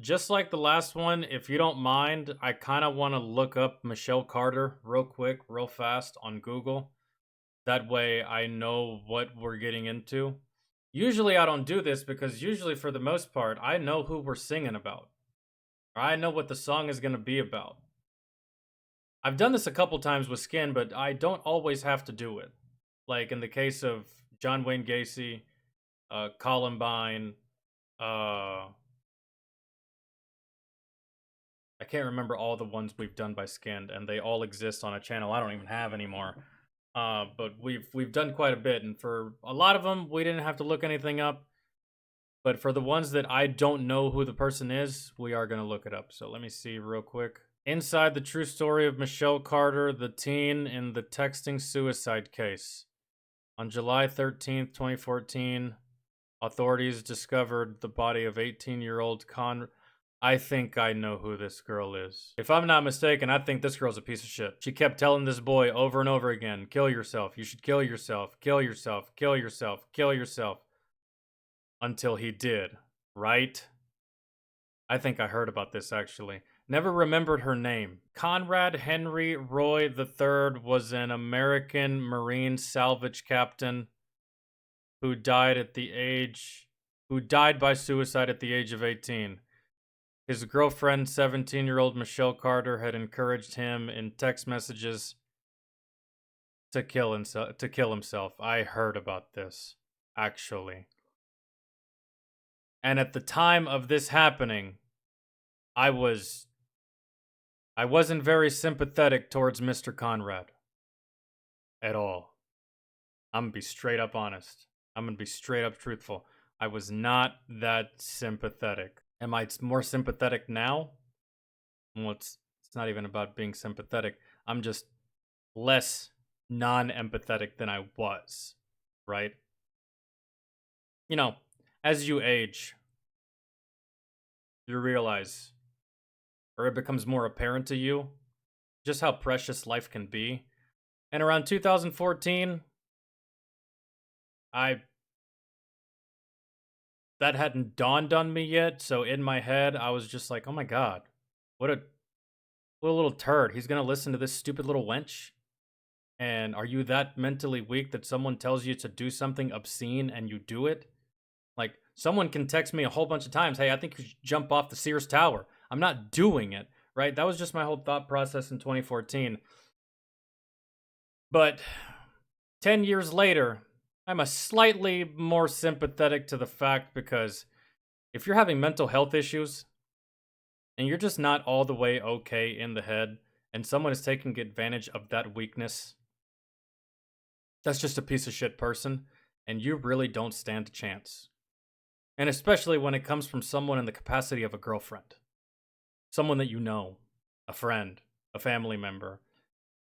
Just like the last one, if you don't mind, I kind of want to look up Michelle Carter real quick, real fast on Google. That way I know what we're getting into. Usually I don't do this because usually for the most part, I know who we're singing about. Or I know what the song is going to be about. I've done this a couple times with Skin, but I don't always have to do it. Like in the case of John Wayne Gacy, Columbine, I can't remember all the ones we've done by Skinned, and they all exist on a channel I don't even have anymore. But we've done quite a bit, and for a lot of them, we didn't have to look anything up. But for the ones that I don't know who the person is, we are gonna look it up. So let me see real quick. Inside the true story of Michelle Carter, the teen in the texting suicide case. On July 13th, 2014, authorities discovered the body of 18-year-old I think I know who this girl is. If I'm not mistaken, I think this girl's a piece of shit. She kept telling this boy over and over again, kill yourself, you should kill yourself, kill yourself, kill yourself, kill yourself. Until he did, right? I think I heard about this actually. Never remembered her name. Conrad Henry Roy III was an American Marine salvage captain who died by suicide at the age of 18. His girlfriend, 17-year-old Michelle Carter, had encouraged him in text messages to kill himself. I heard about this, actually. And at the time of this happening, I wasn't very sympathetic towards Mr. Conrad at all. I'm gonna be straight up honest. I'm gonna be straight up truthful. I was not that sympathetic. Am I more sympathetic now? Well, it's not even about being sympathetic. I'm just less non-empathetic than I was, right? You know, as you age, you realize, or it becomes more apparent to you, just how precious life can be. And around 2014, that hadn't dawned on me yet, so in my head, I was just like, oh my god, what a little turd. He's gonna listen to this stupid little wench? And are you that mentally weak that someone tells you to do something obscene and you do it? Like, someone can text me a whole bunch of times, hey, I think you should jump off the Sears Tower. I'm not doing it, right? That was just my whole thought process in 2014. But 10 years later, I'm a slightly more sympathetic to the fact because if you're having mental health issues and you're just not all the way okay in the head and someone is taking advantage of that weakness, that's just a piece of shit person and you really don't stand a chance. And especially when it comes from someone in the capacity of a girlfriend, someone that you know, a friend, a family member.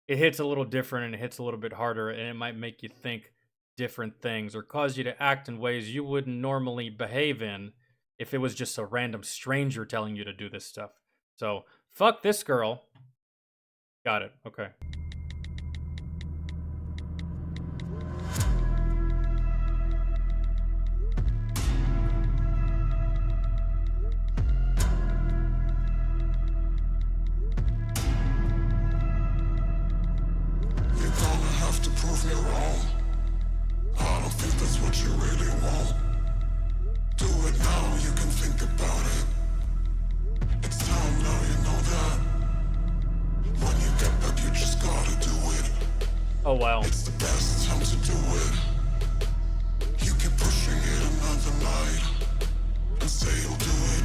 It hits a little different and it hits a little bit harder, and it might make you think different things or cause you to act in ways you wouldn't normally behave in if it was just a random stranger telling you to do this stuff. So, fuck this girl. Got it. Okay. You're gonna have to prove me wrong. I don't think that's what you really want. Do it now, you can think about it. It's time now, you know that. When you get back, you just gotta do it. Oh, wow. It's the best time to do it. You keep pushing it another night and say you'll do it,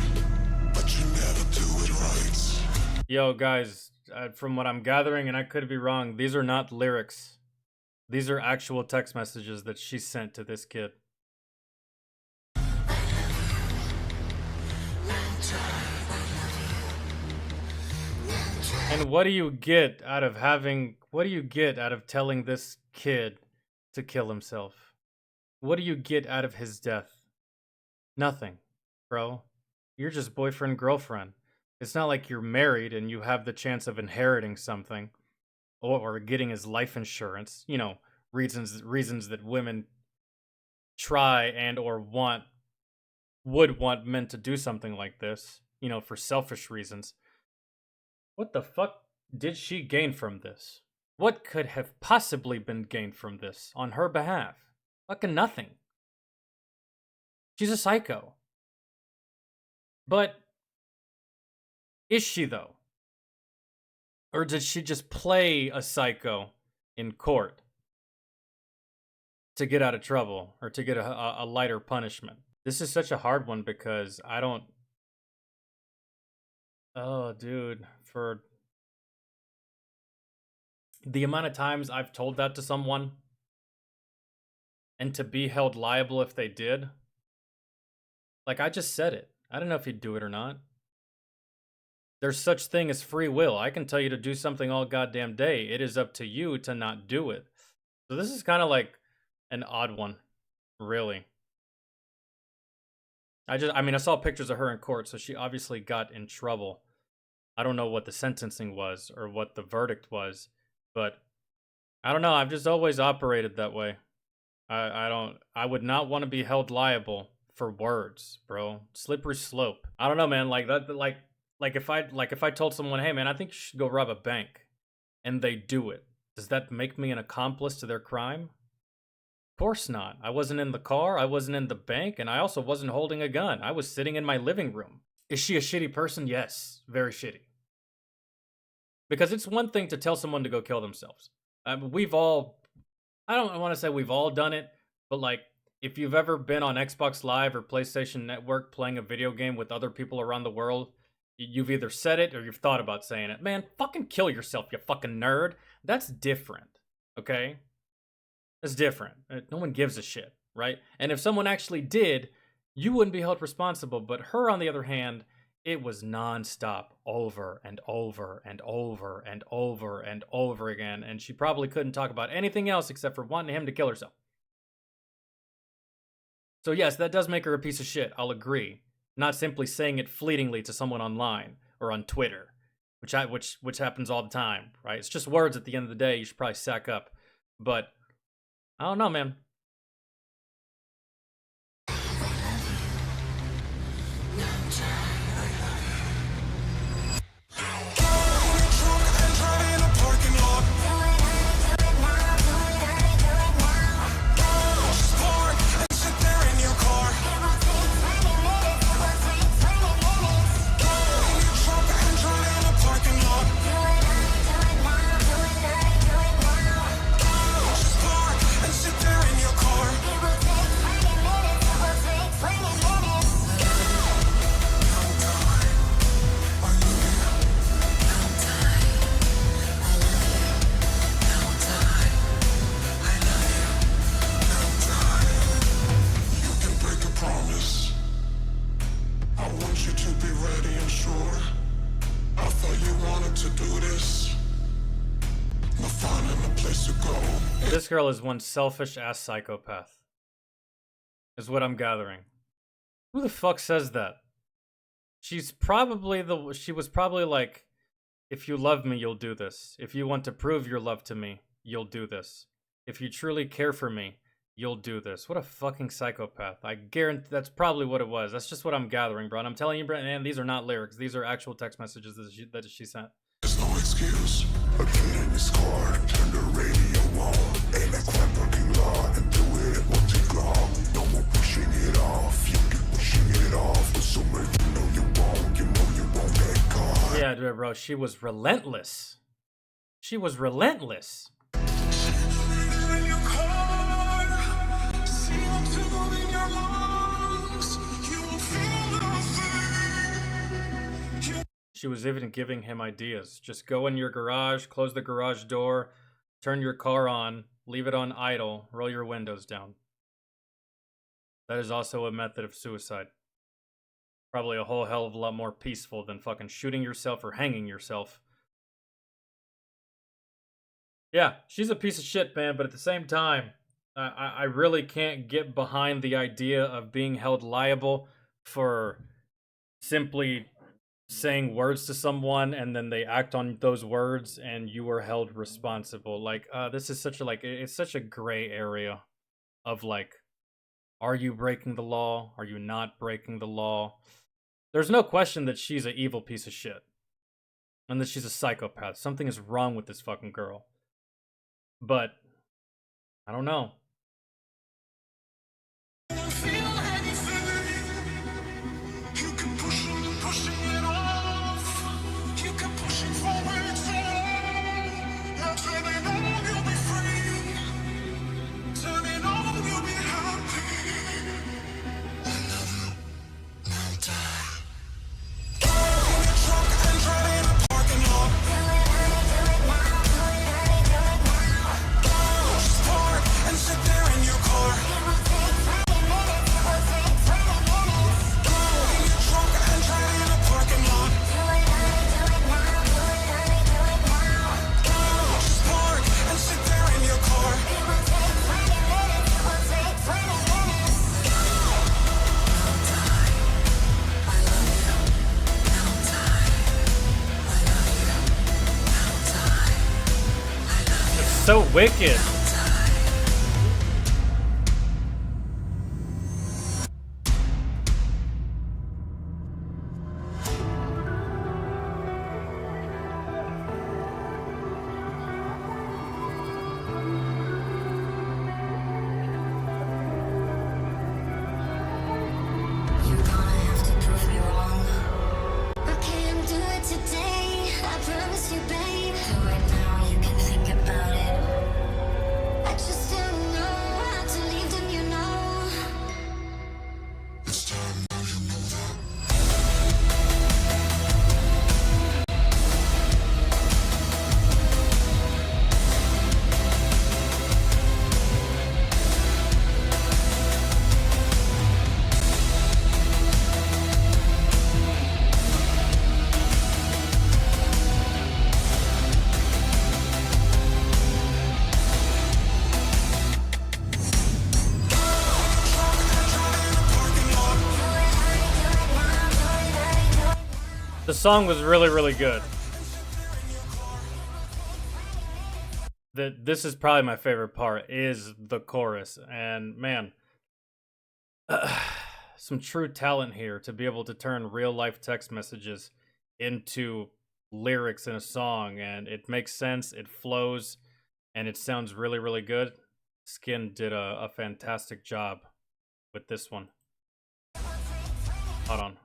but you never do it right. Yo, guys, from what I'm gathering, and I could be wrong, these are not lyrics. These are actual text messages that she sent to this kid. And what do you get out of telling this kid to kill himself? What do you get out of his death? Nothing, bro. You're just boyfriend, girlfriend. It's not like you're married and you have the chance of inheriting something or getting his life insurance. You know, reasons that women try and or want would want men to do something like this, you know, for selfish reasons. What the fuck did she gain from this? What could have possibly been gained from this on her behalf? Fucking nothing. She's a psycho. But is she though? Or did she just play a psycho in court to get out of trouble or to get a lighter punishment? This is such a hard one because I don't. Oh, dude. For the amount of times I've told that to someone and to be held liable if they did, like I just said it. I don't know if he'd do it or not. There's such thing as free will. I can tell you to do something all goddamn day. It is up to you to not do it. So this is kind of like an odd one, really. I mean, I saw pictures of her in court, so she obviously got in trouble. I don't know what the sentencing was or what the verdict was, but I don't know. I've just always operated that way. I would not want to be held liable for words, bro. Slippery slope. I don't know, man. Like that, like if I told someone, hey, man, I think you should go rob a bank, and they do it, does that make me an accomplice to their crime? Of course not. I wasn't in the car, I wasn't in the bank, and I also wasn't holding a gun. I was sitting in my living room. Is she a shitty person? Yes, very shitty. Because it's one thing to tell someone to go kill themselves. We've all, I don't want to say we've all done it, but like, if you've ever been on Xbox Live or PlayStation Network playing a video game with other people around the world, you've either said it or you've thought about saying it. Man, fucking kill yourself, you fucking nerd. That's different, okay? That's different. No one gives a shit, right? And if someone actually did, you wouldn't be held responsible. But her, on the other hand, it was nonstop, over and over and over and over and over again. And she probably couldn't talk about anything else except for wanting him to kill herself. So yes, that does make her a piece of shit, I'll agree. Not simply saying it fleetingly to someone online or on Twitter, which happens all the time, right? It's just words at the end of the day. You should probably sack up. But I don't know, man. This girl is one selfish ass psychopath, is what I'm gathering. Who the fuck says that? She was probably like, if you love me, you'll do this. If you want to prove your love to me, you'll do this. If you truly care for me, you'll do this. What a fucking psychopath. I guarantee that's probably what it was. That's just what I'm gathering, bro. And I'm telling you, bro, man, these are not lyrics. These are actual text messages that she sent. There's no excuse. A kid in his car, turn the radio on. Ain't that crap parking lot and do it, it won't take long. No more pushing it off. You keep pushing it off. Assuming you know you won't get caught. Yeah, bro, she was relentless. She was relentless. She was even giving him ideas. Just go in your garage, close the garage door, turn your car on, leave it on idle, roll your windows down. That is also a method of suicide. Probably a whole hell of a lot more peaceful than fucking shooting yourself or hanging yourself. Yeah, she's a piece of shit, man, but at the same time, I really can't get behind the idea of being held liable for simply saying words to someone and then they act on those words and you are held responsible. Like, this is such a, like, it's such a gray area of, like, Are you breaking the law? Are you not breaking the law? There's no question that she's an evil piece of shit. And that she's a psychopath. Something is wrong with this fucking girl. But, I don't know. So wicked. The song was really, really good. This is probably my favorite part, is the chorus. And man, some true talent here to be able to turn real life text messages into lyrics in a song. And it makes sense, it flows, and it sounds really, really good. SKYND did a fantastic job with this one. Hold on.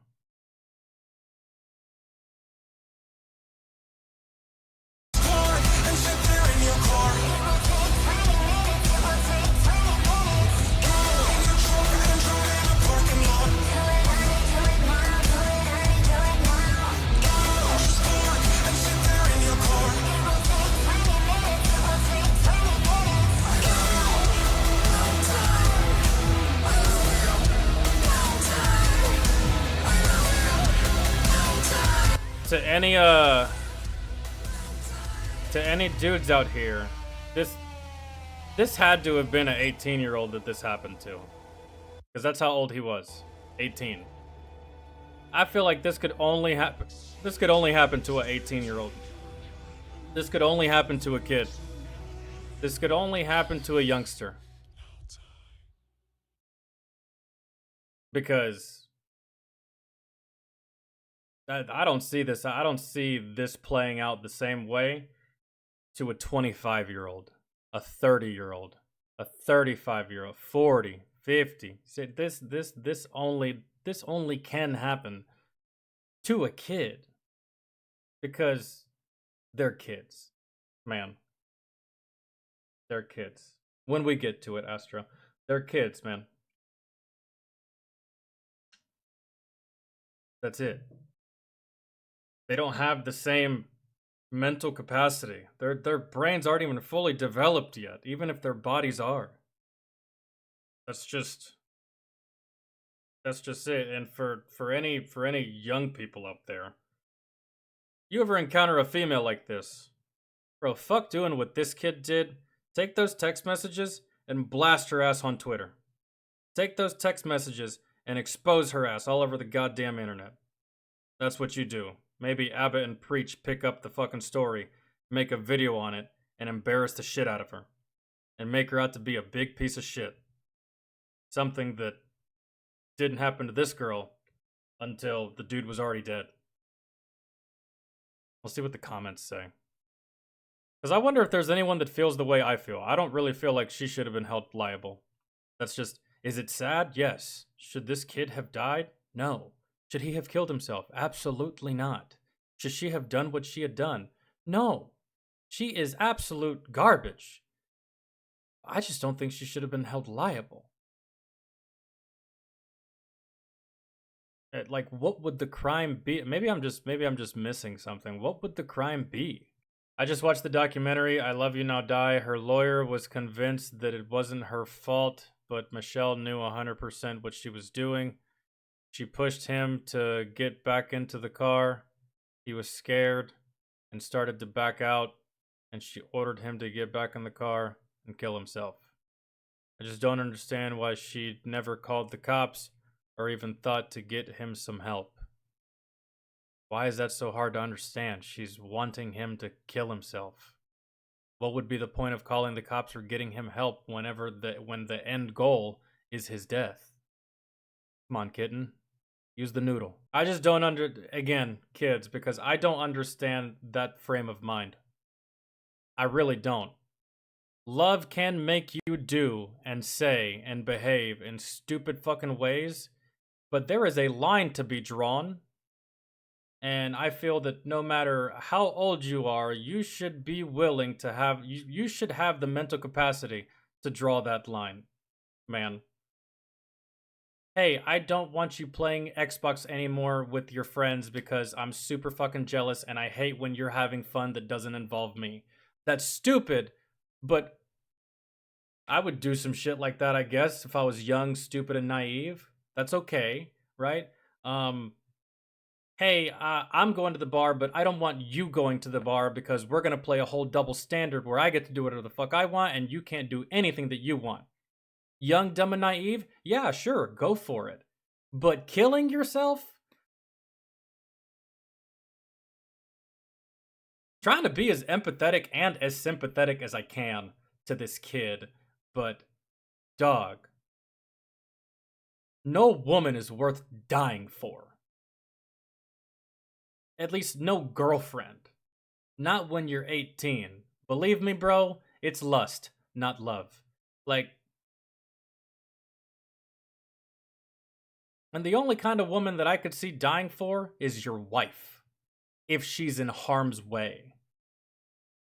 To any dudes out here, this had to have been an 18-year-old that this happened to, because that's how old he was, 18. I feel like this could only happen. This could only happen to an 18-year-old. This could only happen to a kid. This could only happen to a youngster. Because I don't see this. I don't see this playing out the same way to a 25-year-old, a 30-year-old, a 35-year-old, 40, 50. See, this only can happen to a kid, because they're kids, man. They're kids. When we get to it, Astro, they're kids, man. That's it. They don't have the same mental capacity. Their brains aren't even fully developed yet, even if their bodies are. That's just it. And for any young people out there, you ever encounter a female like this, bro, fuck doing what this kid did. Take those text messages and blast her ass on Twitter. Take those text messages and expose her ass all over the goddamn internet. That's what you do. Maybe Abbott and Preach pick up the fucking story, make a video on it, and embarrass the shit out of her. And make her out to be a big piece of shit. something that didn't happen to this girl until the dude was already dead. We'll see what the comments say. Because I wonder if there's anyone that feels the way I feel. I don't really feel like she should have been held liable. That's just, is it sad? Yes. Should this kid have died? No. Should he have killed himself? Absolutely not. Should she have done what she had done? No. She is absolute garbage. I just don't think she should have been held liable. Like, what would the crime be? Maybe I'm just missing something. What would the crime be? I just watched the documentary, I Love You Now Die. Her lawyer was convinced that it wasn't her fault, but Michelle knew 100% what she was doing. She pushed him to get back into the car. He was scared and started to back out, and she ordered him to get back in the car and kill himself. I just don't understand why she never called the cops or even thought to get him some help. Why is that so hard to understand? She's wanting him to kill himself. What would be the point of calling the cops or getting him help when the end goal is his death? Come on, kitten. Use the noodle. I just don't again, kids, because I don't understand that frame of mind. I really don't. Love can make you do and say and behave in stupid fucking ways, but there is a line to be drawn. And I feel that no matter how old you are, you should be willing to have, you should have the mental capacity to draw that line, man. Hey, I don't want you playing Xbox anymore with your friends because I'm super fucking jealous and I hate when you're having fun that doesn't involve me. That's stupid, but I would do some shit like that, I guess, if I was young, stupid, and naive. That's okay, right? Hey, I'm going to the bar, but I don't want you going to the bar because we're going to play a whole double standard where I get to do whatever the fuck I want and you can't do anything that you want. Young, dumb, and naive? Yeah, sure, go for it. But killing yourself? Trying to be as empathetic and as sympathetic as I can to this kid, but dog, no woman is worth dying for. At least no girlfriend. Not when you're 18. Believe me, bro, it's lust, not love. Like, and the only kind of woman that I could see dying for is your wife. If she's in harm's way.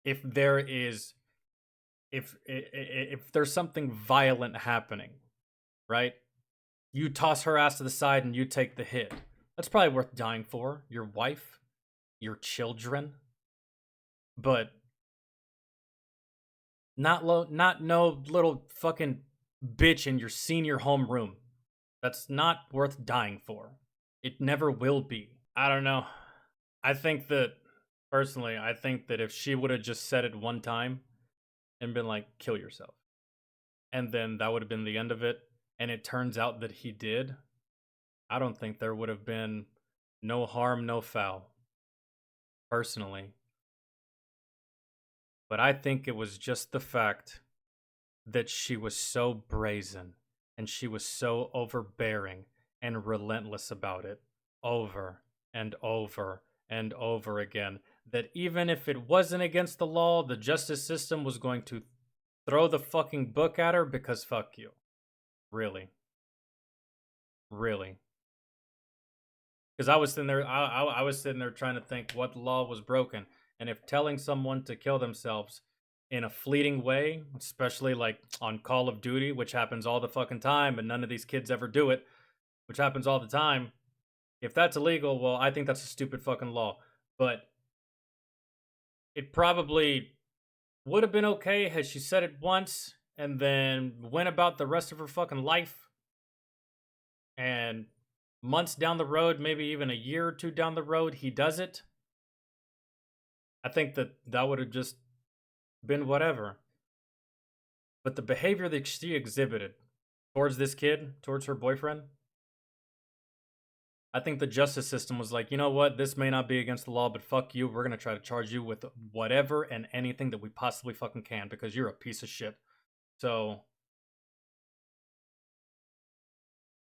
If there's something violent happening, right? You toss her ass to the side and you take the hit. That's probably worth dying for. Your wife, your children, but not no little fucking bitch in your senior homeroom. That's not worth dying for. It never will be. I don't know. I think that, personally, I think that if she would have just said it one time and been like, kill yourself, and then that would have been the end of it, and it turns out that he did, I don't think there would have been no harm, no foul. Personally. But I think it was just the fact that she was so brazen and she was so overbearing and relentless about it over and over and over again that even if it wasn't against the law, the justice system was going to throw the fucking book at her because fuck you. Really. Really. Because I was sitting there, I was sitting there trying to think what law was broken, and if telling someone to kill themselves in a fleeting way, especially like on Call of Duty, which happens all the fucking time, and none of these kids ever do it, which happens all the time. If that's illegal, well, I think that's a stupid fucking law. But it probably would have been okay had she said it once and then went about the rest of her fucking life. And months down the road, maybe even a year or two down the road, he does it. I think that would have just been whatever. But the behavior that she exhibited towards this kid, towards her boyfriend, I think the justice system was like, you know what, this may not be against the law, but fuck you, we're gonna try to charge you with whatever and anything that we possibly fucking can because you're a piece of shit. So